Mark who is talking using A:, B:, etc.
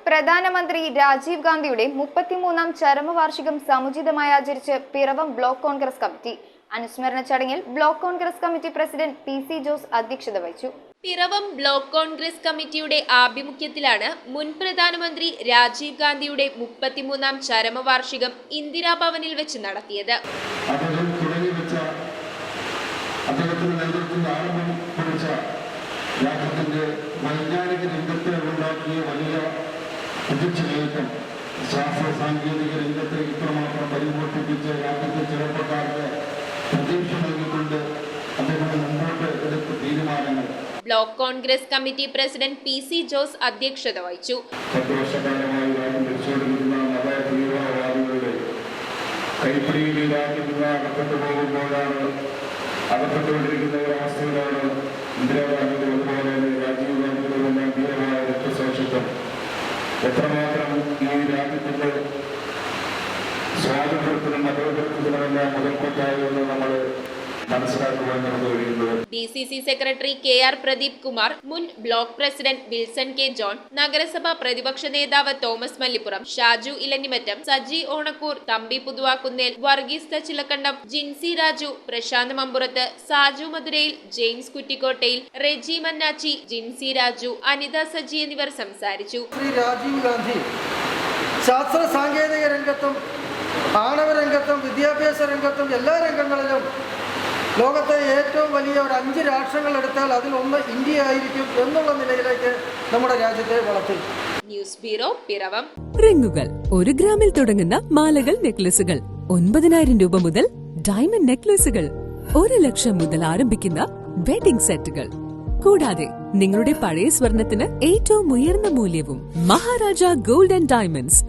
A: പ്രധാനമന്ത്രി രാജീവ് ഗാന്ധിയുടെ 33ാം ചരമവാർഷികം സമുചിതമായി ആചരിച്ച് Piravom block Congress committee. അനുസ്മരണ ചടങ്ങിൽ block Congress committee president PC. Jose അധ്യക്ഷത വഹിച്ചു.
B: പിറവം ബ്ലോക്ക് കോൺഗ്രസ് കമ്മിറ്റിയുടെ ആഭിമുഖ്യത്തിലാണ് മുൻ പ്രധാനമന്ത്രി രാജീവ് ഗാന്ധിയുടെ 33ാം ചരമവാർഷികം ഇന്ദിരാഭവനിൽ വെച്ച് നടത്തിയത്.
C: രാജ്യത്തിന്റെ വൈജ്ഞാനിക രംഗത്തെ ഉണ്ടാക്കിയ വലിയ പ്രതിച്ഛേദം ശാസ്ത്ര സാങ്കേതിക രംഗത്തെ ഇത്രമാത്രം പരിപോഷിപ്പിച്ച് രാജ്യത്തെ ചെറുപ്പക്കാർക്ക് പ്രതീക്ഷ നൽകിക്കൊണ്ട് അദ്ദേഹം മുമ്പോട്ട് എടുത്ത തീരുമാനങ്ങൾ.
B: Block Congress committee president PC. Jose അധ്യക്ഷത വഹിച്ചു.
C: 10 വർഷക്കാലമായി രാജ്യം ഭരിച്ചുകൊണ്ടിരിക്കുന്ന മത തീവ്രവാദികളുടെ കൈപ്പിടിയിൽ രാജ്യം അകപ്പെട്ടു പോകുമ്പോഴാണ്, അകപ്പെട്ടുകൊണ്ടിരിക്കുന്ന ഒരവസ്ഥയിലാണ് ഇന്ദിരാഗാന്ധിയുടെ അതുപോലെ രാജീവ് ഗാന്ധിയുടെ എല്ലാം ധീരമായ രക്തസാക്ഷിത്വം എത്രമാത്രം ഈ രാജ്യത്തിന്റെ സ്വാതന്ത്ര്യത്തിനും മതേതരത്വത്തിനുമെല്ലാം മുതൽക്കൂട്ടായെന്ന് നമ്മൾ മനസ്സിലാക്കുവാൻ നമുക്ക് കഴിയുന്നത്.
B: DCC secretary KR Pradeep Kumar, മുൻ ബ്ലോക്ക് പ്രസിഡന്റ് വിൽസൺ കെ ജോൺ, നഗരസഭാ പ്രതിപക്ഷ നേതാവ് തോമസ് മല്ലിപ്പുറം, ഷാജു ഇലഞ്ഞിമറ്റം, സജി ഓണക്കൂർ, തമ്പി പുതുവാക്കുന്നേൽ, വർഗീസ് തച്ചിലക്കണ്ടം, ജിൻസി രാജു, പ്രശാന്ത് മമ്പുറത്ത്, സാജു മധുരയിൽ, ജെയിംസ് കുറ്റിക്കോട്ടയിൽ, റെജി മന്നാച്ചി, ജിൻസി രാജു, അനിത സജി എന്നിവർ സംസാരിച്ചു.
D: ശ്രീ രാജീവ് ഗാന്ധി ശാസ്ത്ര സാങ്കേതിക രംഗത്തും ആണവ രംഗത്തും വിദ്യാഭ്യാസ രംഗത്തും എല്ലാ രംഗങ്ങളിലും ലോകത്തെ ഏറ്റവും വലിയ ഒരു 5 രാഷ്ട്രങ്ങൾ എടുത്താൽ അതിലൊന്ന് ഇന്ത്യ ആയിരിക്കും എന്നുള്ള നിലയിലേക്ക് നമ്മുടെ രാജ്യത്തെ വളർത്തി.
B: News bureau, Piravom.
E: റിങ്ങുകൾ 1 ഗ്രാമിൽ തുടങ്ങുന്ന മാലകൾ, നെക്ലസുകൾ 9,000 രൂപ മുതൽ ഡയമണ്ട് നെക്ലസുകൾ 1 ലക്ഷം മുതൽ ആരംഭിക്കുന്ന വെഡിംഗ് സെറ്റുകൾ, കൂടാതെ നിങ്ങളുടെ പഴയ സ്വർണത്തിന് ഏറ്റവും ഉയർന്ന മൂല്യവും. Maharaja gold and diamonds,